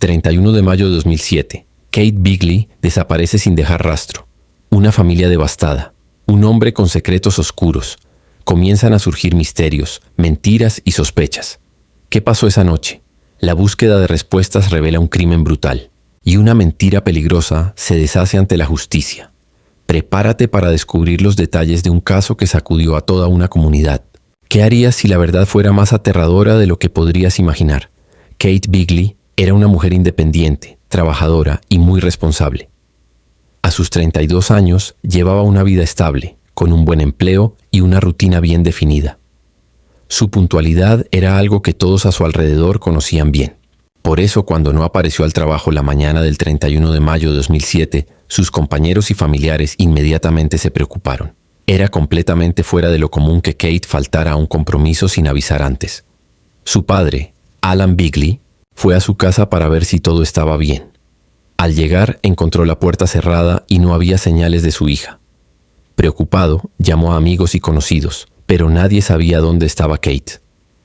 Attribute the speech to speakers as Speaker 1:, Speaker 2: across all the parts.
Speaker 1: 31 de mayo de 2007. Kate Bigley desaparece sin dejar rastro. Una familia devastada. Un hombre con secretos oscuros. Comienzan a surgir misterios, mentiras y sospechas. ¿Qué pasó esa noche? La búsqueda de respuestas revela un crimen brutal. Y una mentira peligrosa se deshace ante la justicia. Prepárate para descubrir los detalles de un caso que sacudió a toda una comunidad. ¿Qué harías si la verdad fuera más aterradora de lo que podrías imaginar? Kate Bigley era una mujer independiente, trabajadora y muy responsable. A sus 32 años llevaba una vida estable, con un buen empleo y una rutina bien definida. Su puntualidad era algo que todos a su alrededor conocían bien. Por eso, cuando no apareció al trabajo la mañana del 31 de mayo de 2007, sus compañeros y familiares inmediatamente se preocuparon. Era completamente fuera de lo común que Kate faltara a un compromiso sin avisar antes. Su padre, Alan Bigley, fue a su casa para ver si todo estaba bien. Al llegar, encontró la puerta cerrada y no había señales de su hija. Preocupado, llamó a amigos y conocidos, pero nadie sabía dónde estaba Kate.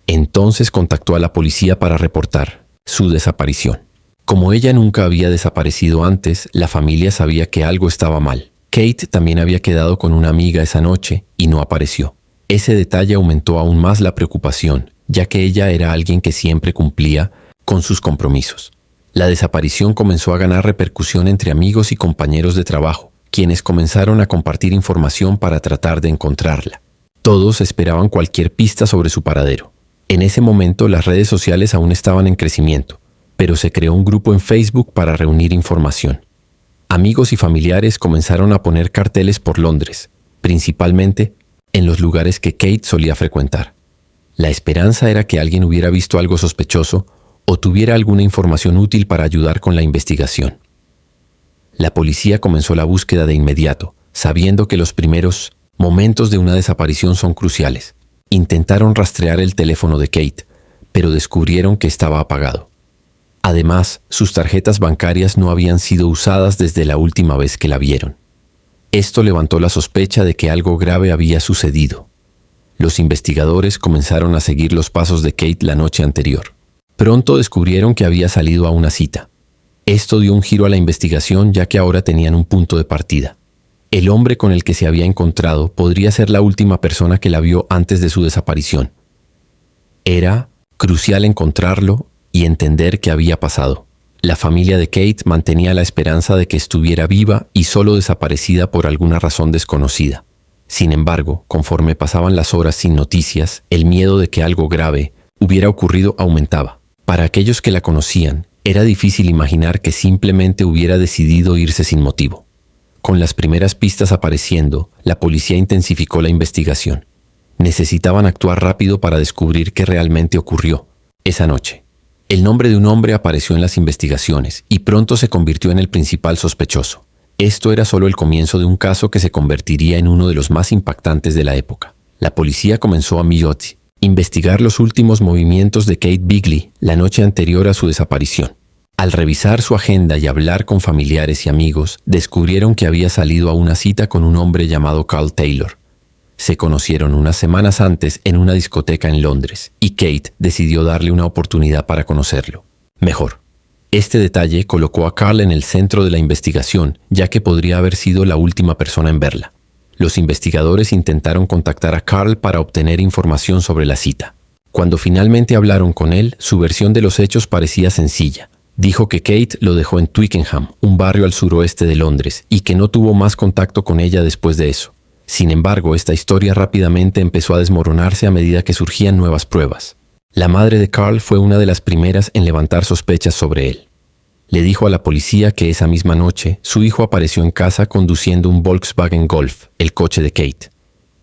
Speaker 1: Entonces contactó a la policía para reportar su desaparición. Como ella nunca había desaparecido antes, la familia sabía que algo estaba mal. Kate también había quedado con una amiga esa noche y no apareció. Ese detalle aumentó aún más la preocupación, ya que ella era alguien que siempre cumplía con sus compromisos. La desaparición comenzó a ganar repercusión entre amigos y compañeros de trabajo, quienes comenzaron a compartir información para tratar de encontrarla. Todos esperaban cualquier pista sobre su paradero. En ese momento las redes sociales aún estaban en crecimiento, pero se creó un grupo en Facebook para reunir información. Amigos y familiares comenzaron a poner carteles por Londres, principalmente en los lugares que Kate solía frecuentar. La esperanza era que alguien hubiera visto algo sospechoso o tuviera alguna información útil para ayudar con la investigación. La policía comenzó la búsqueda de inmediato, sabiendo que los primeros momentos de una desaparición son cruciales. Intentaron rastrear el teléfono de Kate, pero descubrieron que estaba apagado. Además, sus tarjetas bancarias no habían sido usadas desde la última vez que la vieron. Esto levantó la sospecha de que algo grave había sucedido. Los investigadores comenzaron a seguir los pasos de Kate la noche anterior. Pronto descubrieron que había salido a una cita. Esto dio un giro a la investigación, ya que ahora tenían un punto de partida. El hombre con el que se había encontrado podría ser la última persona que la vio antes de su desaparición. Era crucial encontrarlo y entender qué había pasado. La familia de Kate mantenía la esperanza de que estuviera viva y solo desaparecida por alguna razón desconocida. Sin embargo, conforme pasaban las horas sin noticias, el miedo de que algo grave hubiera ocurrido aumentaba. Para aquellos que la conocían, era difícil imaginar que simplemente hubiera decidido irse sin motivo. Con las primeras pistas apareciendo, la policía intensificó la investigación. Necesitaban actuar rápido para descubrir qué realmente ocurrió esa noche. El nombre de un hombre apareció en las investigaciones y pronto se convirtió en el principal sospechoso. Esto era solo el comienzo de un caso que se convertiría en uno de los más impactantes de la época. La policía comenzó a investigar los últimos movimientos de Kate Bigley la noche anterior a su desaparición. Al revisar su agenda y hablar con familiares y amigos, descubrieron que había salido a una cita con un hombre llamado Carl Taylor. Se conocieron unas semanas antes en una discoteca en Londres, y Kate decidió darle una oportunidad para conocerlo mejor. Este detalle colocó a Carl en el centro de la investigación, ya que podría haber sido la última persona en verla. Los investigadores intentaron contactar a Carl para obtener información sobre la cita. Cuando finalmente hablaron con él, su versión de los hechos parecía sencilla. Dijo que Kate lo dejó en Twickenham, un barrio al suroeste de Londres, y que no tuvo más contacto con ella después de eso. Sin embargo, esta historia rápidamente empezó a desmoronarse a medida que surgían nuevas pruebas. La madre de Carl fue una de las primeras en levantar sospechas sobre él. Le dijo a la policía que esa misma noche su hijo apareció en casa conduciendo un Volkswagen Golf, el coche de Kate.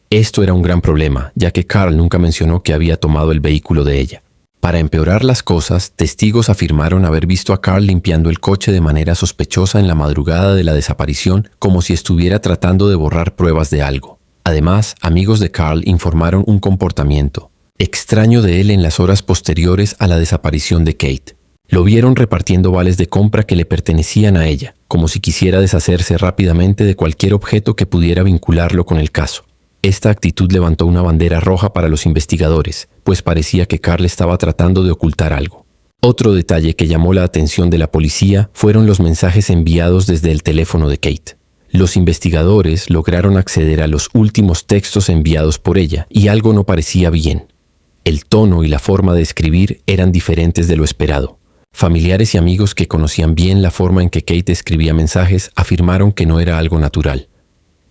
Speaker 1: Esto era un gran problema, ya que Carl nunca mencionó que había tomado el vehículo de ella. Para empeorar las cosas, testigos afirmaron haber visto a Carl limpiando el coche de manera sospechosa en la madrugada de la desaparición, como si estuviera tratando de borrar pruebas de algo. Además, amigos de Carl informaron un comportamiento extraño de él en las horas posteriores a la desaparición de Kate. Lo vieron repartiendo vales de compra que le pertenecían a ella, como si quisiera deshacerse rápidamente de cualquier objeto que pudiera vincularlo con el caso. Esta actitud levantó una bandera roja para los investigadores, pues parecía que Carl estaba tratando de ocultar algo. Otro detalle que llamó la atención de la policía fueron los mensajes enviados desde el teléfono de Kate. Los investigadores lograron acceder a los últimos textos enviados por ella y algo no parecía bien. El tono y la forma de escribir eran diferentes de lo esperado. Familiares y amigos que conocían bien la forma en que Kate escribía mensajes afirmaron que no era algo natural.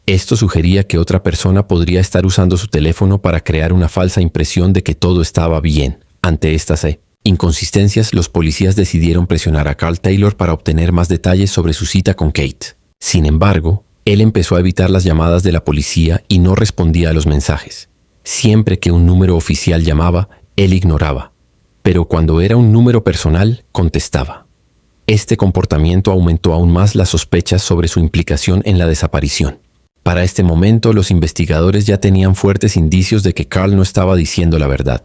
Speaker 1: Esto sugería que otra persona podría estar usando su teléfono para crear una falsa impresión de que todo estaba bien. Ante estas inconsistencias, los policías decidieron presionar a Carl Taylor para obtener más detalles sobre su cita con Kate. Sin embargo, él empezó a evitar las llamadas de la policía y no respondía a los mensajes. Siempre que un número oficial llamaba, él ignoraba. Pero cuando era un número personal, contestaba. Este comportamiento aumentó aún más las sospechas sobre su implicación en la desaparición. Para este momento, los investigadores ya tenían fuertes indicios de que Carl no estaba diciendo la verdad.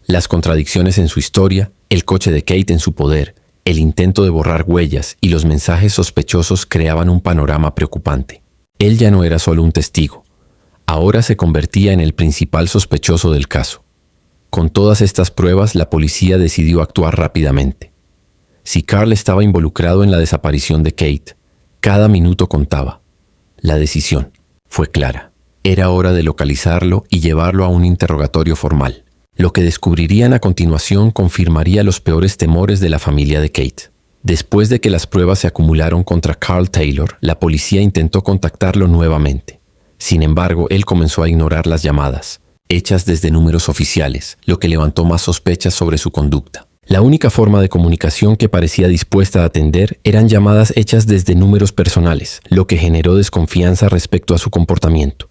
Speaker 1: Las contradicciones en su historia, el coche de Kate en su poder, el intento de borrar huellas y los mensajes sospechosos creaban un panorama preocupante. Él ya no era solo un testigo. Ahora se convertía en el principal sospechoso del caso. Con todas estas pruebas, la policía decidió actuar rápidamente. Si Carl estaba involucrado en la desaparición de Kate, cada minuto contaba. La decisión fue clara. Era hora de localizarlo y llevarlo a un interrogatorio formal. Lo que descubrirían a continuación confirmaría los peores temores de la familia de Kate. Después de que las pruebas se acumularon contra Carl Taylor, la policía intentó contactarlo nuevamente. Sin embargo, él comenzó a ignorar las llamadas, hechas desde números oficiales, lo que levantó más sospechas sobre su conducta. La única forma de comunicación que parecía dispuesta a atender eran llamadas hechas desde números personales, lo que generó desconfianza respecto a su comportamiento.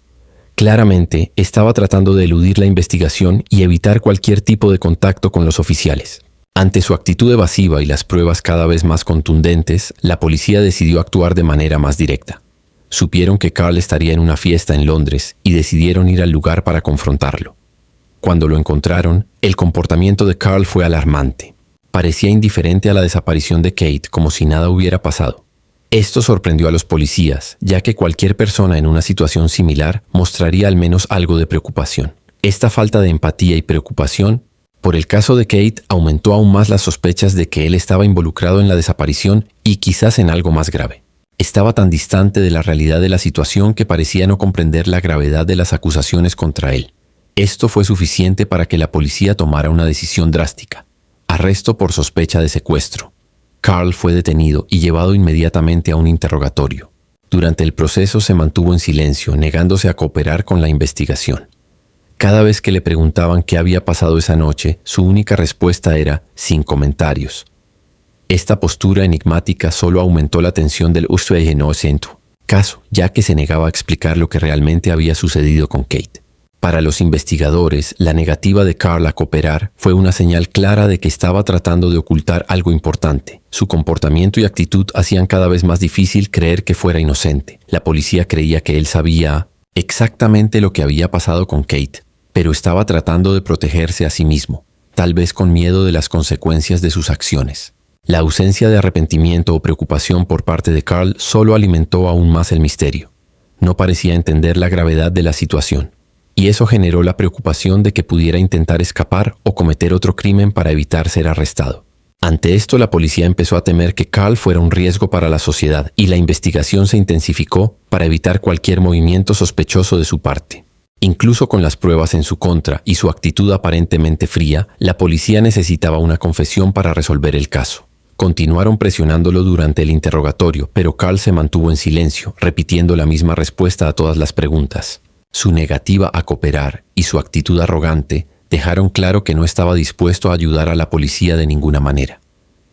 Speaker 1: Claramente, estaba tratando de eludir la investigación y evitar cualquier tipo de contacto con los oficiales. Ante su actitud evasiva y las pruebas cada vez más contundentes, la policía decidió actuar de manera más directa. Supieron que Carl estaría en una fiesta en Londres y decidieron ir al lugar para confrontarlo. Cuando lo encontraron, el comportamiento de Carl fue alarmante. Parecía indiferente a la desaparición de Kate, como si nada hubiera pasado. Esto sorprendió a los policías, ya que cualquier persona en una situación similar mostraría al menos algo de preocupación. Esta falta de empatía y preocupación por el caso de Kate aumentó aún más las sospechas de que él estaba involucrado en la desaparición y quizás en algo más grave. Estaba tan distante de la realidad de la situación que parecía no comprender la gravedad de las acusaciones contra él. Esto fue suficiente para que la policía tomara una decisión drástica: arresto por sospecha de secuestro. Carl fue detenido y llevado inmediatamente a un interrogatorio. Durante el proceso se mantuvo en silencio, negándose a cooperar con la investigación. Cada vez que le preguntaban qué había pasado esa noche, su única respuesta era sin comentarios. Esta postura enigmática solo aumentó la tensión del caso, ya que se negaba a explicar lo que realmente había sucedido con Kate. Para los investigadores, la negativa de Carl a cooperar fue una señal clara de que estaba tratando de ocultar algo importante. Su comportamiento y actitud hacían cada vez más difícil creer que fuera inocente. La policía creía que él sabía exactamente lo que había pasado con Kate, pero estaba tratando de protegerse a sí mismo, tal vez con miedo de las consecuencias de sus acciones. La ausencia de arrepentimiento o preocupación por parte de Carl solo alimentó aún más el misterio. No parecía entender la gravedad de la situación. Y eso generó la preocupación de que pudiera intentar escapar o cometer otro crimen para evitar ser arrestado. Ante esto, la policía empezó a temer que Carl fuera un riesgo para la sociedad y la investigación se intensificó para evitar cualquier movimiento sospechoso de su parte. Incluso con las pruebas en su contra y su actitud aparentemente fría, la policía necesitaba una confesión para resolver el caso. Continuaron presionándolo durante el interrogatorio, pero Carl se mantuvo en silencio, repitiendo la misma respuesta a todas las preguntas. Su negativa a cooperar y su actitud arrogante dejaron claro que no estaba dispuesto a ayudar a la policía de ninguna manera.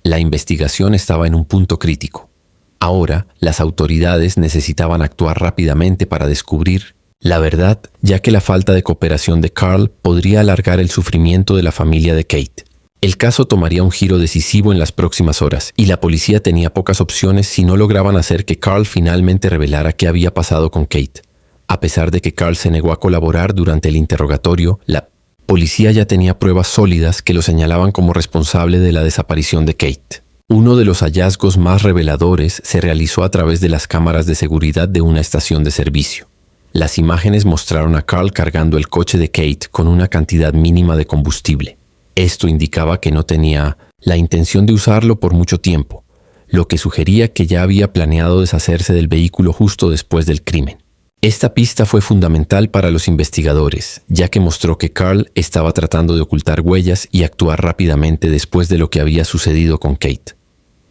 Speaker 1: La investigación estaba en un punto crítico. Ahora, las autoridades necesitaban actuar rápidamente para descubrir la verdad, ya que la falta de cooperación de Carl podría alargar el sufrimiento de la familia de Kate. El caso tomaría un giro decisivo en las próximas horas, y la policía tenía pocas opciones si no lograban hacer que Carl finalmente revelara qué había pasado con Kate. A pesar de que Carl se negó a colaborar durante el interrogatorio, la policía ya tenía pruebas sólidas que lo señalaban como responsable de la desaparición de Kate. Uno de los hallazgos más reveladores se realizó a través de las cámaras de seguridad de una estación de servicio. Las imágenes mostraron a Carl cargando el coche de Kate con una cantidad mínima de combustible. Esto indicaba que no tenía la intención de usarlo por mucho tiempo, lo que sugería que ya había planeado deshacerse del vehículo justo después del crimen. Esta pista fue fundamental para los investigadores, ya que mostró que Carl estaba tratando de ocultar huellas y actuar rápidamente después de lo que había sucedido con Kate.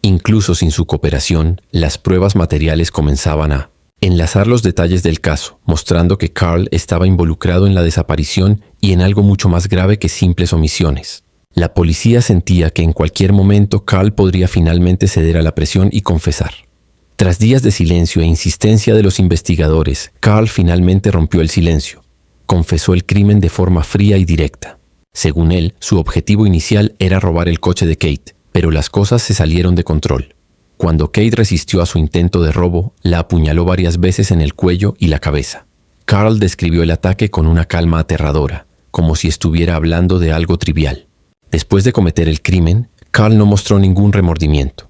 Speaker 1: Incluso sin su cooperación, las pruebas materiales comenzaban a enlazar los detalles del caso, mostrando que Carl estaba involucrado en la desaparición y en algo mucho más grave que simples omisiones. La policía sentía que en cualquier momento Carl podría finalmente ceder a la presión y confesar. Tras días de silencio e insistencia de los investigadores, Carl finalmente rompió el silencio. Confesó el crimen de forma fría y directa. Según él, su objetivo inicial era robar el coche de Kate, pero las cosas se salieron de control. Cuando Kate resistió a su intento de robo, la apuñaló varias veces en el cuello y la cabeza. Carl describió el ataque con una calma aterradora, como si estuviera hablando de algo trivial. Después de cometer el crimen, Carl no mostró ningún remordimiento.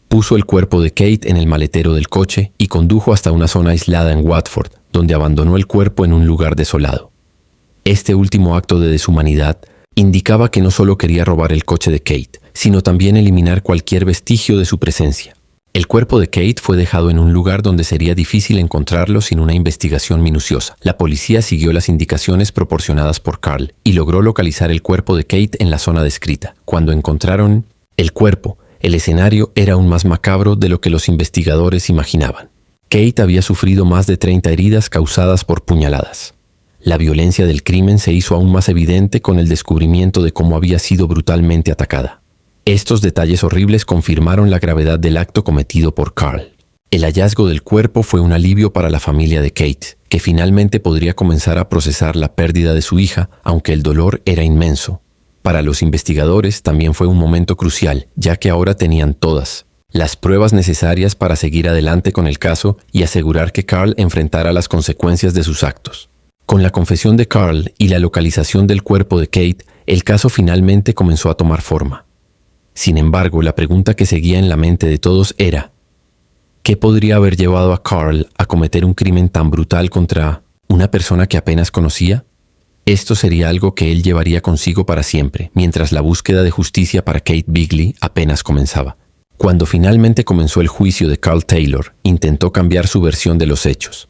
Speaker 1: Puso el cuerpo de Kate en el maletero del coche y condujo hasta una zona aislada en Watford, donde abandonó el cuerpo en un lugar desolado. Este último acto de deshumanidad indicaba que no solo quería robar el coche de Kate, sino también eliminar cualquier vestigio de su presencia. El cuerpo de Kate fue dejado en un lugar donde sería difícil encontrarlo sin una investigación minuciosa. La policía siguió las indicaciones proporcionadas por Carl y logró localizar el cuerpo de Kate en la zona descrita. Cuando encontraron el cuerpo, el escenario era aún más macabro de lo que los investigadores imaginaban. Kate había sufrido más de 30 heridas causadas por puñaladas. La violencia del crimen se hizo aún más evidente con el descubrimiento de cómo había sido brutalmente atacada. Estos detalles horribles confirmaron la gravedad del acto cometido por Carl. El hallazgo del cuerpo fue un alivio para la familia de Kate, que finalmente podría comenzar a procesar la pérdida de su hija, aunque el dolor era inmenso. Para los investigadores también fue un momento crucial, ya que ahora tenían todas las pruebas necesarias para seguir adelante con el caso y asegurar que Carl enfrentara las consecuencias de sus actos. Con la confesión de Carl y la localización del cuerpo de Kate, el caso finalmente comenzó a tomar forma. Sin embargo, la pregunta que seguía en la mente de todos era: ¿qué podría haber llevado a Carl a cometer un crimen tan brutal contra una persona que apenas conocía? Esto sería algo que él llevaría consigo para siempre, mientras la búsqueda de justicia para Kate Bigley apenas comenzaba. Cuando finalmente comenzó el juicio de Carl Taylor, intentó cambiar su versión de los hechos.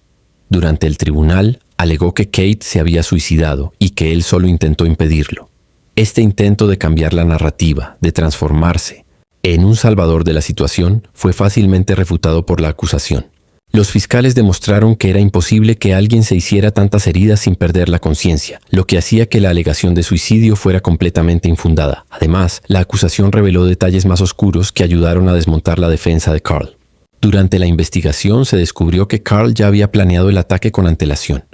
Speaker 1: Durante el tribunal, alegó que Kate se había suicidado y que él solo intentó impedirlo. Este intento de cambiar la narrativa, de transformarse en un salvador de la situación, fue fácilmente refutado por la acusación. Los fiscales demostraron que era imposible que alguien se hiciera tantas heridas sin perder la conciencia, lo que hacía que la alegación de suicidio fuera completamente infundada. Además, la acusación reveló detalles más oscuros que ayudaron a desmontar la defensa de Carl. Durante la investigación se descubrió que Carl ya había planeado el ataque con antelación.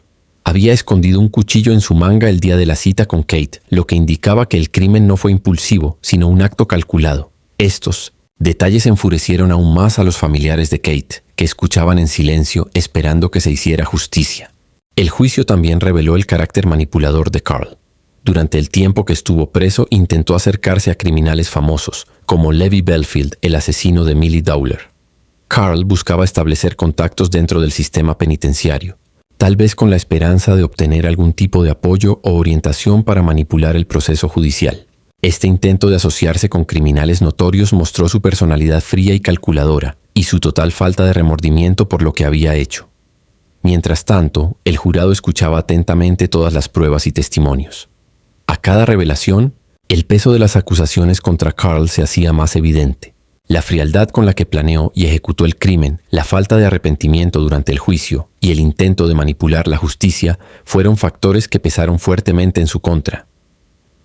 Speaker 1: Había escondido un cuchillo en su manga el día de la cita con Kate, lo que indicaba que el crimen no fue impulsivo, sino un acto calculado. Estos detalles enfurecieron aún más a los familiares de Kate, que escuchaban en silencio esperando que se hiciera justicia. El juicio también reveló el carácter manipulador de Carl. Durante el tiempo que estuvo preso, intentó acercarse a criminales famosos, como Levi Belfield, el asesino de Millie Dowler. Carl buscaba establecer contactos dentro del sistema penitenciario, tal vez con la esperanza de obtener algún tipo de apoyo o orientación para manipular el proceso judicial. Este intento de asociarse con criminales notorios mostró su personalidad fría y calculadora, y su total falta de remordimiento por lo que había hecho. Mientras tanto, el jurado escuchaba atentamente todas las pruebas y testimonios. A cada revelación, el peso de las acusaciones contra Carl se hacía más evidente. La frialdad con la que planeó y ejecutó el crimen, la falta de arrepentimiento durante el juicio y el intento de manipular la justicia fueron factores que pesaron fuertemente en su contra.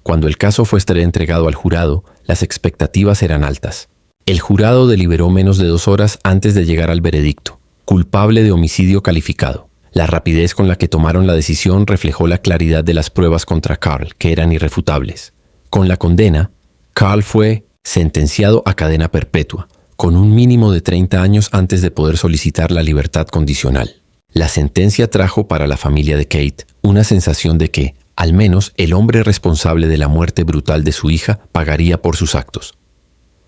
Speaker 1: Cuando el caso fue entregado al jurado, las expectativas eran altas. El jurado deliberó menos de 2 horas antes de llegar al veredicto: culpable de homicidio calificado. La rapidez con la que tomaron la decisión reflejó la claridad de las pruebas contra Carl, que eran irrefutables. Con la condena, Carl fue sentenciado a cadena perpetua, con un mínimo de 30 años antes de poder solicitar la libertad condicional. La sentencia trajo para la familia de Kate una sensación de que, al menos, el hombre responsable de la muerte brutal de su hija pagaría por sus actos.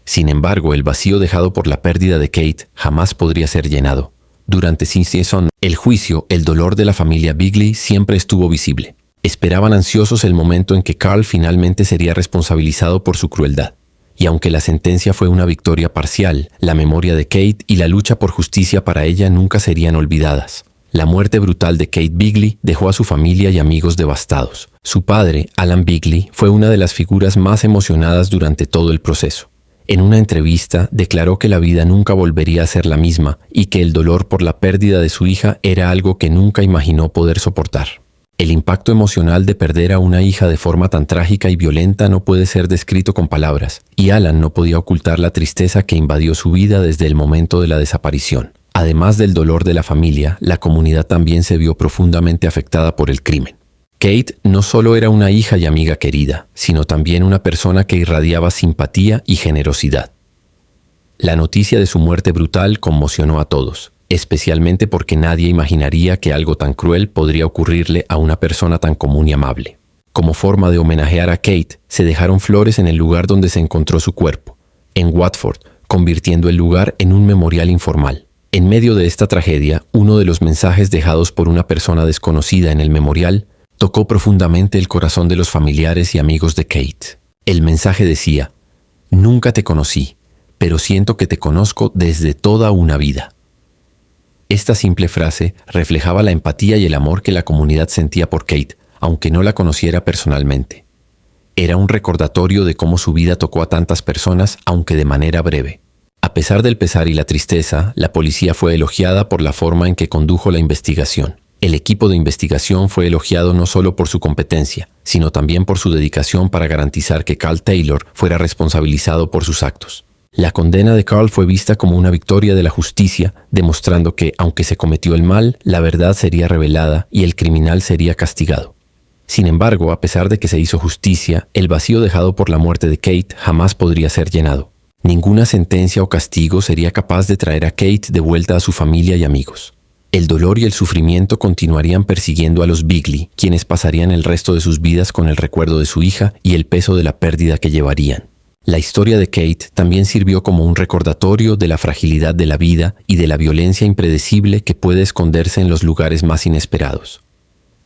Speaker 1: Sin embargo, el vacío dejado por la pérdida de Kate jamás podría ser llenado. Durante el juicio, el dolor de la familia Bigley siempre estuvo visible. Esperaban ansiosos el momento en que Carl finalmente sería responsabilizado por su crueldad. Y aunque la sentencia fue una victoria parcial, la memoria de Kate y la lucha por justicia para ella nunca serían olvidadas. La muerte brutal de Kate Bigley dejó a su familia y amigos devastados. Su padre, Alan Bigley, fue una de las figuras más emocionadas durante todo el proceso. En una entrevista, declaró que la vida nunca volvería a ser la misma y que el dolor por la pérdida de su hija era algo que nunca imaginó poder soportar. El impacto emocional de perder a una hija de forma tan trágica y violenta no puede ser descrito con palabras, y Alan no podía ocultar la tristeza que invadió su vida desde el momento de la desaparición. Además del dolor de la familia, la comunidad también se vio profundamente afectada por el crimen. Kate no solo era una hija y amiga querida, sino también una persona que irradiaba simpatía y generosidad. La noticia de su muerte brutal conmocionó a todos, especialmente porque nadie imaginaría que algo tan cruel podría ocurrirle a una persona tan común y amable. Como forma de homenajear a Kate, se dejaron flores en el lugar donde se encontró su cuerpo, en Watford, convirtiendo el lugar en un memorial informal. En medio de esta tragedia, uno de los mensajes dejados por una persona desconocida en el memorial tocó profundamente el corazón de los familiares y amigos de Kate. El mensaje decía: «Nunca te conocí, pero siento que te conozco desde toda una vida». Esta simple frase reflejaba la empatía y el amor que la comunidad sentía por Kate, aunque no la conociera personalmente. Era un recordatorio de cómo su vida tocó a tantas personas, aunque de manera breve. A pesar del pesar y la tristeza, la policía fue elogiada por la forma en que condujo la investigación. El equipo de investigación fue elogiado no solo por su competencia, sino también por su dedicación para garantizar que Carl Taylor fuera responsabilizado por sus actos. La condena de Carl fue vista como una victoria de la justicia, demostrando que, aunque se cometió el mal, la verdad sería revelada y el criminal sería castigado. Sin embargo, a pesar de que se hizo justicia, el vacío dejado por la muerte de Kate jamás podría ser llenado. Ninguna sentencia o castigo sería capaz de traer a Kate de vuelta a su familia y amigos. El dolor y el sufrimiento continuarían persiguiendo a los Bigley, quienes pasarían el resto de sus vidas con el recuerdo de su hija y el peso de la pérdida que llevarían. La historia de Kate también sirvió como un recordatorio de la fragilidad de la vida y de la violencia impredecible que puede esconderse en los lugares más inesperados.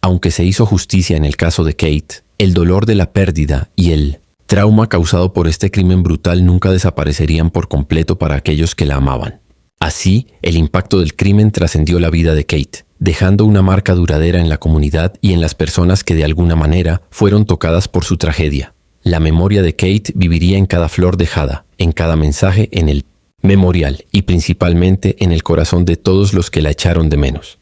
Speaker 1: Aunque se hizo justicia en el caso de Kate, el dolor de la pérdida y el trauma causado por este crimen brutal nunca desaparecerían por completo para aquellos que la amaban. Así, el impacto del crimen trascendió la vida de Kate, dejando una marca duradera en la comunidad y en las personas que de alguna manera fueron tocadas por su tragedia. La memoria de Kate viviría en cada flor dejada, en cada mensaje en el memorial y principalmente en el corazón de todos los que la echaron de menos.